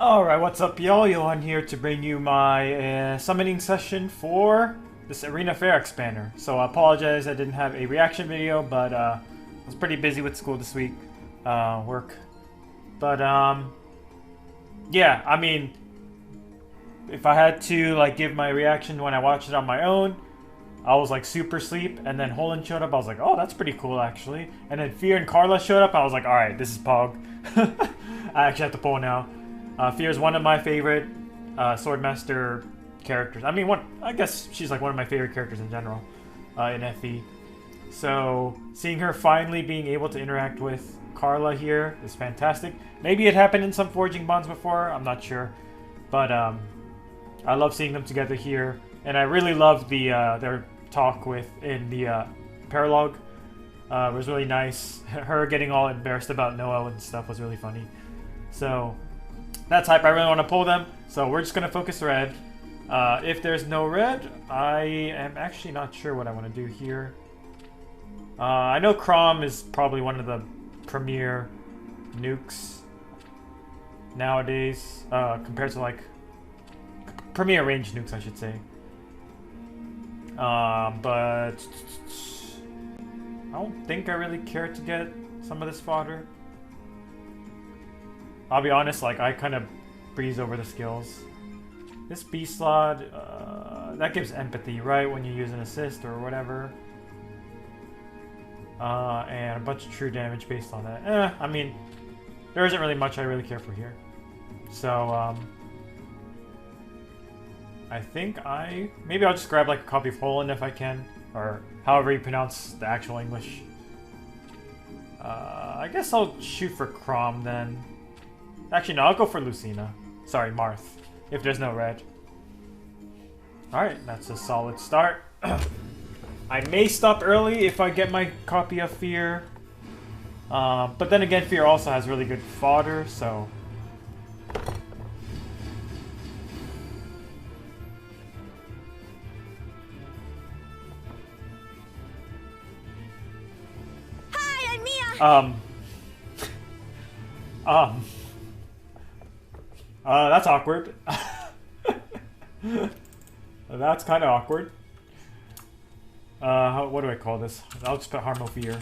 Alright, what's up y'all? Johan here to bring you my summoning session for this Arena Ferox banner. So I apologize I didn't have a reaction video, but I was pretty busy with school this week, work. But yeah, I mean, if I had to like give my reaction when I watched it on my own, I was like super asleep, and then Holland showed up. I was like, oh, that's pretty cool actually. And then Fear and Carla showed up. I was like, alright, this is Pog. I actually have to pull now. Fear is one of my favorite Swordmaster characters. I mean, I guess she's like one of my favorite characters in general in FE. So seeing her finally being able to interact with Carla here is fantastic. Maybe it happened in some Forging Bonds before, I'm not sure. But I love seeing them together here. And I really love the their talk in the paralogue. It was really nice. Her getting all embarrassed about Noah and stuff was really funny. So that's hype. I really want to pull them. So we're just going to focus red. If there's no red, I am actually not sure what I want to do here. I know Crom is probably one of the premier nukes nowadays, compared to like premier range nukes, I should say. But I don't think I really care to get some of this fodder. I'll be honest, like, I kind of breeze over the skills. This B-slot, that gives empathy, right, when you use an assist or whatever. And a bunch of true damage based on that. I mean, there isn't really much I really care for here. So, I think maybe I'll just grab, like, a copy of Holland if I can. Or however you pronounce the actual English. I guess I'll shoot for Crom then. Actually, no, I'll go for Lucina. Sorry, Marth. If there's no red. Alright, that's a solid start. I may stop early if I get my copy of Fear. But then again, Fear also has really good fodder, so... Hi, I'm Mia! That's awkward. That's kind of awkward. What do I call this? I'll just put Harmo Fear.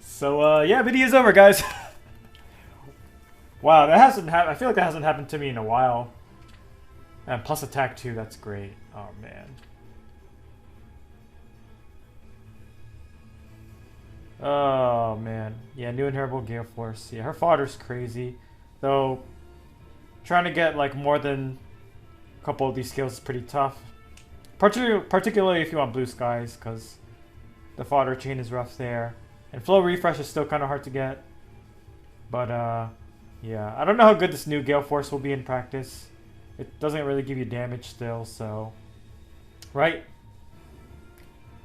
So, yeah, video's over, guys. Wow, that hasn't happened. I feel like that hasn't happened to me in a while. And plus attack too, that's great. Oh, man. Oh, man. Yeah, new inheritable Gale Force. Yeah, her fodder's crazy. Though, trying to get like more than a couple of these skills is pretty tough. Particularly if you want blue skies, because the fodder chain is rough there. And flow refresh is still kind of hard to get. But, yeah. I don't know how good this new Gale Force will be in practice. It doesn't really give you damage still, so... Right?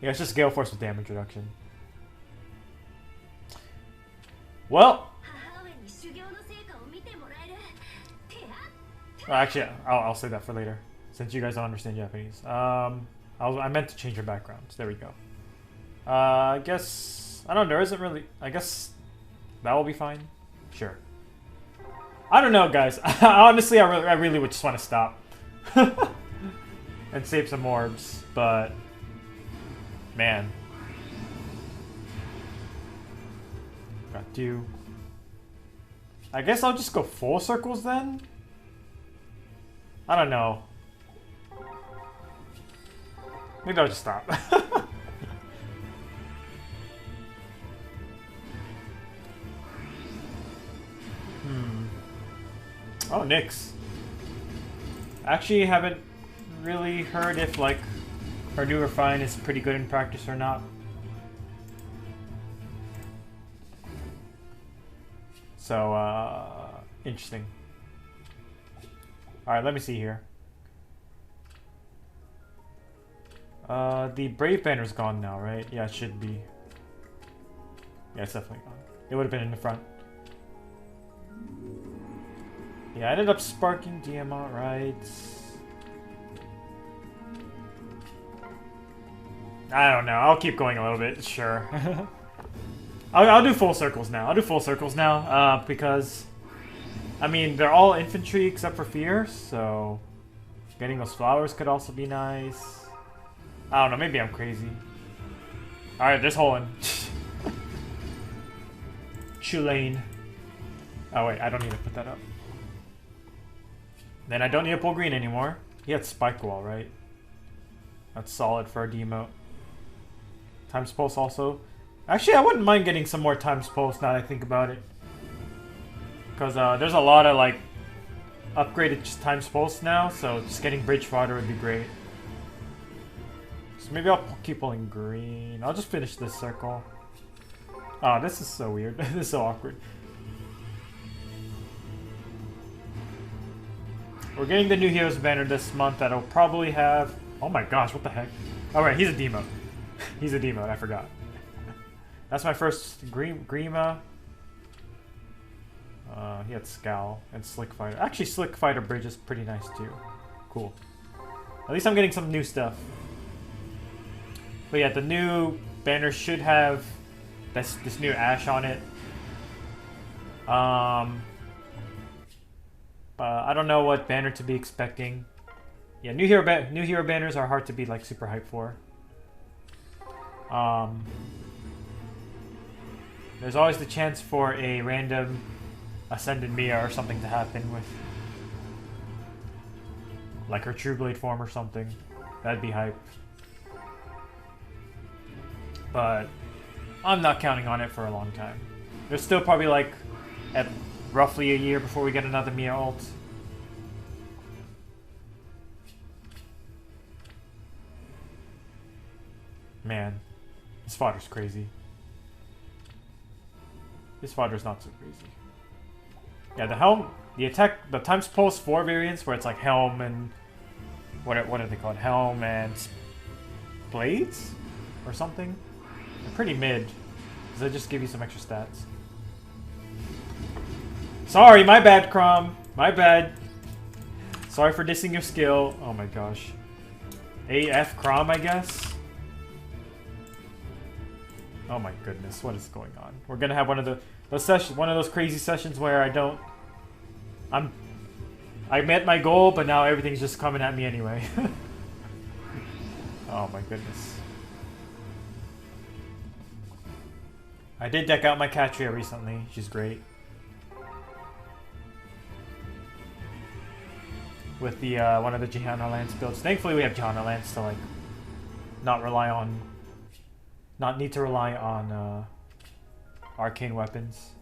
Yeah, it's just Gale Force with damage reduction. Well... Actually, I'll say that for later, since you guys don't understand Japanese. I meant to change your backgrounds. There we go. I guess... I don't know, there isn't really... I guess that will be fine. Sure. I don't know, guys. Honestly, I really would just want to stop. And save some orbs, but... Man. Got to... I guess I'll just go full circles then? I don't know. Maybe I'll just stop. Oh, Nyx. Actually, haven't really heard if, like, her new Refine is pretty good in practice or not. So, interesting. Alright, let me see here. The Brave banner's gone now, right? Yeah, it should be. Yeah, it's definitely gone. It would have been in the front. Yeah, I ended up sparking Diamant, right? I don't know. I'll keep going a little bit, sure. I'll do full circles now. Because I mean, they're all infantry except for Fear, so getting those flowers could also be nice. I don't know, maybe I'm crazy. Alright, there's Holland. Tulane. Oh wait, I don't need to put that up. Then I don't need to pull green anymore. He had Spike Wall, right? That's solid for a demote. Times Pulse also. Actually, I wouldn't mind getting some more Times Pulse now that I think about it. Because there's a lot of like upgraded just Times Pulse now, so just getting Bridge Fodder would be great. So maybe I'll keep pulling green. I'll just finish this circle. Oh, this is so weird. This is so awkward. We're getting the new Heroes banner this month that'll probably have... Oh my gosh, what the heck? Oh right, he's a demote. He's a demote, I forgot. That's my first Grima. He had Scowl and Slick Fighter. Actually, Slick Fighter Bridge is pretty nice too. Cool. At least I'm getting some new stuff. But yeah, the new banner should have this new Ash on it. I don't know what banner to be expecting. Yeah, new hero banners are hard to be like super hyped for. There's always the chance for a random Ascended Mia or something to happen with, like her True Blade form or something. That'd be hype. But I'm not counting on it for a long time. There's still probably like at roughly a year before we get another Mia ult. Man, this fodder's crazy. This fodder's not so crazy. Yeah, the helm, the attack, the Times Pulse 4 variants where it's like helm and what are they called? Helm and blades or something. They're pretty mid because they just give you some extra stats. Sorry, my bad, Crom. My bad. Sorry for dissing your skill. Oh my gosh. AF Crom, I guess. Oh my goodness, what is going on? We're gonna have one of those crazy sessions where I met my goal, but now everything's just coming at me anyway. Oh my goodness. I did deck out my Catria recently. She's great. With the one of the Jihanna Lance builds. Thankfully we have Jihanna Lance to like not need to rely on arcane weapons.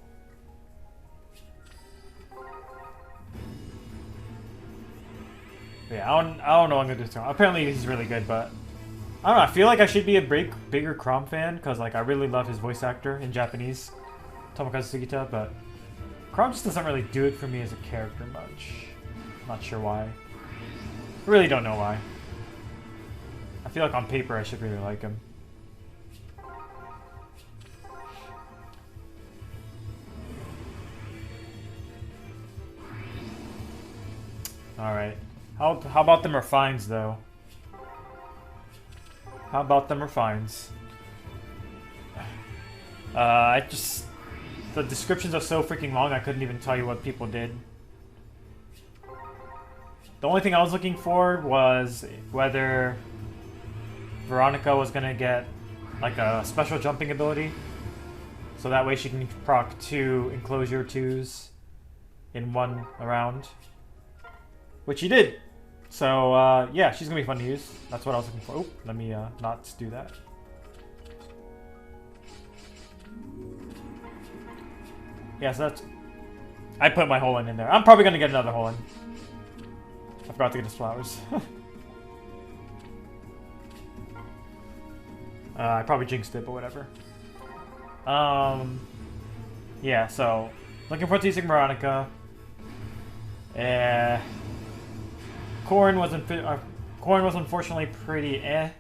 But yeah, I don't know what I'm gonna do. Apparently he's really good, but I don't know. I feel like I should be a bigger Crom fan because like I really love his voice actor in Japanese, Tomokazu Sugita. But Crom just doesn't really do it for me as a character much. Not sure why. Really don't know why. I feel like on paper I should really like him. Alright. How about them refines, though? How about them refines? The descriptions are so freaking long I couldn't even tell you what people did. The only thing I was looking for was whether Veronica was gonna get like a special jumping ability. So that way she can proc 2 enclosure 2s in one round. Which he did. So, yeah, she's gonna be fun to use. That's what I was looking for. Oh, let me not do that. Yeah, so that's... I put my Holland in there. I'm probably gonna get another Holland. I forgot to get his flowers. I probably jinxed it, but whatever. Yeah, so... Looking forward to using Veronica. Corrin was unfortunately pretty eh.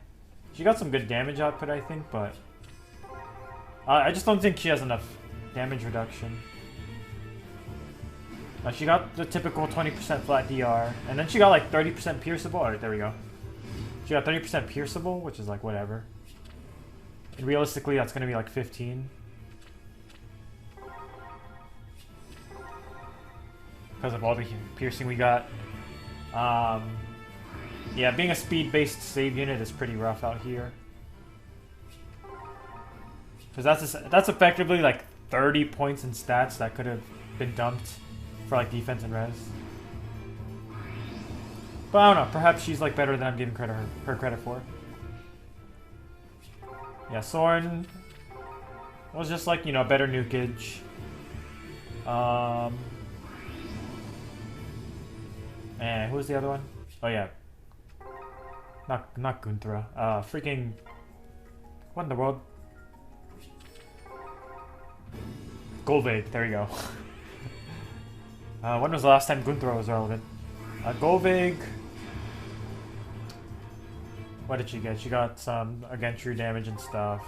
She got some good damage output, I think, but I just don't think she has enough damage reduction. She got the typical 20% flat DR, and then she got like 30% pierceable. Alright, there we go. She got 30% pierceable, which is like whatever. And realistically, that's gonna be like 15. because of all the piercing we got. Yeah, being a speed-based save unit is pretty rough out here. Because that's effectively like 30 points in stats that could have been dumped for like defense and res. But I don't know, perhaps she's like better than I'm giving her credit for. Yeah, Soren was just like, you know, better nukage. And who was the other one? Oh yeah. Not Gunthra. Freaking... What in the world? Golvig, there you go. When was the last time Gunthra was relevant? Golvig... What did she get? She got some, again, true damage and stuff.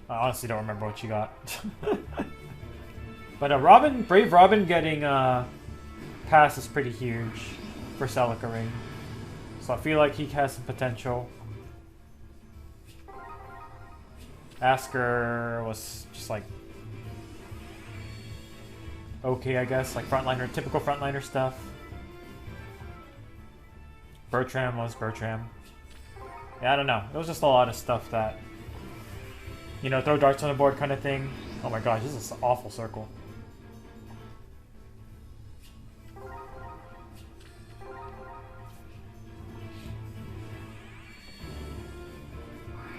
I honestly don't remember what she got. But Robin, Brave Robin getting pass is pretty huge for Celica Ring. So I feel like he has some potential. Asker was just like okay, I guess, like frontliner, typical frontliner stuff. Bertram was Bertram. Yeah, I don't know. It was just a lot of stuff that, you know, throw darts on the board kind of thing. Oh my gosh, this is an awful circle.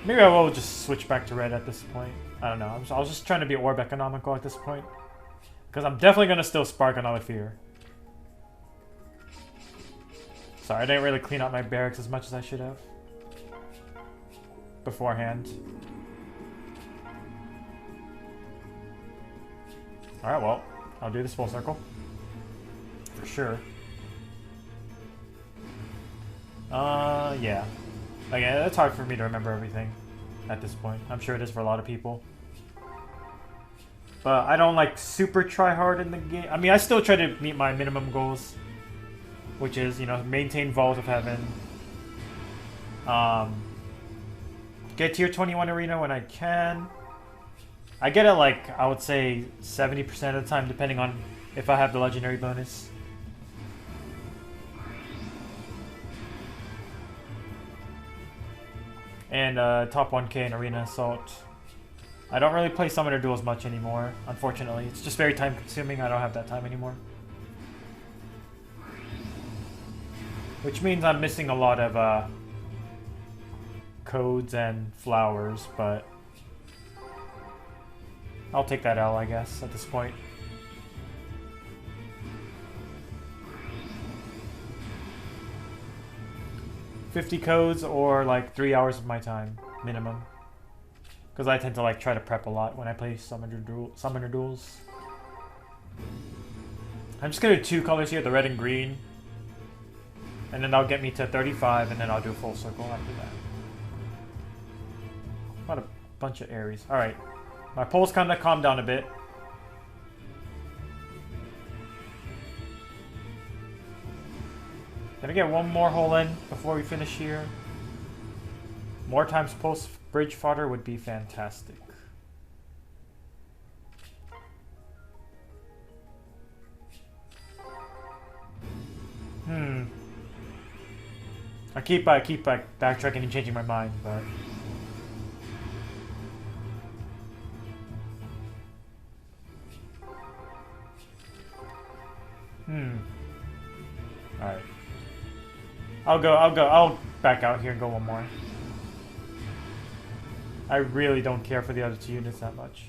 Maybe I will just switch back to red at this point. I don't know. I was just trying to be orb economical at this point. Because I'm definitely going to still spark another fear. Sorry, I didn't really clean out my barracks as much as I should have beforehand. Alright, well, I'll do this full circle. For sure. Yeah. Again, it's hard for me to remember everything at this point. I'm sure it is for a lot of people. But I don't like super try hard in the game. I mean, I still try to meet my minimum goals, which is, you know, maintain Vault of Heaven. Get tier 21 arena when I can. I get it like, I would say 70% of the time, depending on if I have the legendary bonus. And top 1k in Arena Assault. I don't really play Summoner Duels much anymore, unfortunately. It's just very time consuming, I don't have that time anymore. Which means I'm missing a lot of codes and flowers, but I'll take that L, I guess, at this point. $50 codes or like 3 hours of my time, minimum. Because I tend to like try to prep a lot when I play Summoner Duels. I'm just gonna do 2 colors here, the red and green. And then that'll get me to 35, and then I'll do a full circle after that. What a bunch of Aries. Alright. My pulse kind of calmed down a bit. Gonna get one more hole in before we finish here. More times pulse bridge fodder would be fantastic. I keep backtracking and changing my mind, but Alright. I'll back out here and go one more. I really don't care for the other 2 units that much.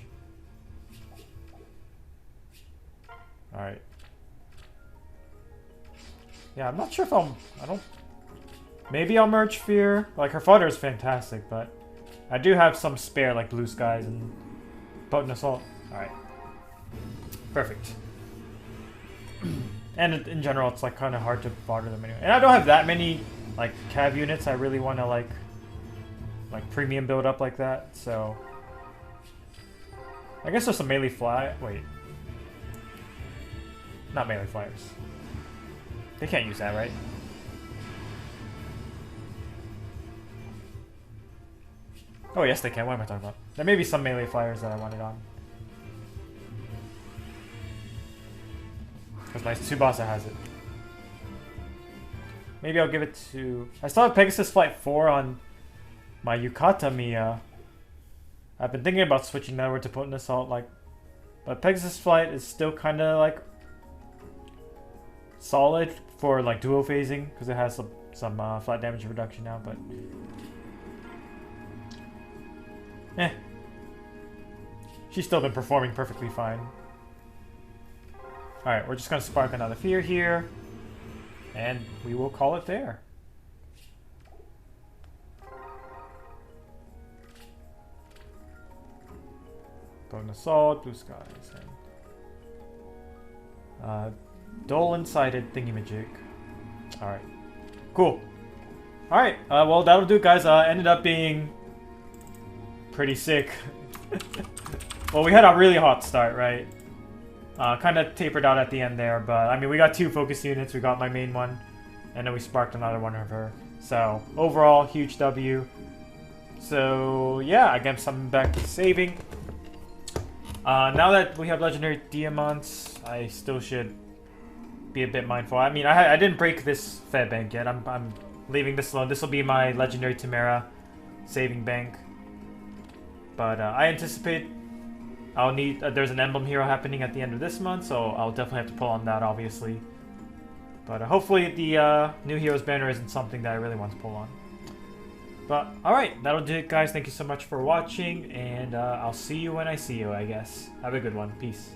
Alright. Yeah, I'm not sure if maybe I'll merge Fear. Like, her fodder is fantastic, but I do have some spare, like Blue Skies and Potent Assault. Alright. Perfect. And in general, it's like kind of hard to fodder them anyway. And I don't have that many like cav units I really want to like premium build up like that, so I guess there's some melee wait. Not melee flyers. They can't use that, right? Oh yes they can, what am I talking about? There may be some melee flyers that I wanted on. Because my Tsubasa has it. Maybe I'll give it to... I still have Pegasus Flight 4 on my Yukata Mia. I've been thinking about switching that over to Potent Assault, like... But Pegasus Flight is still kind of, like... solid for, like, duo phasing. Because it has some flat damage reduction now, but... Eh. She's still been performing perfectly fine. Alright, we're just going to spark another Fear here. And we will call it there. Potent Assault, Blue Skies, and Dolan-sided thingamajig. Alright. Cool. Alright, well that'll do it, guys. Ended up being pretty sick. Well, we had a really hot start, right? Kind of tapered out at the end there, but I mean, we got 2 focus units. We got my main one, and then we sparked another one of her. So overall, huge W. So yeah, I guess I'm back to saving. Now that we have legendary diamonds, I still should be a bit mindful. I mean, I didn't break this Fed bank yet. I'm leaving this alone. This will be my legendary Tamara saving bank. But I anticipate I'll need... there's an Emblem hero happening at the end of this month, so I'll definitely have to pull on that, obviously. But hopefully the New Heroes banner isn't something that I really want to pull on. But, alright, that'll do it, guys. Thank you so much for watching, and I'll see you when I see you, I guess. Have a good one. Peace.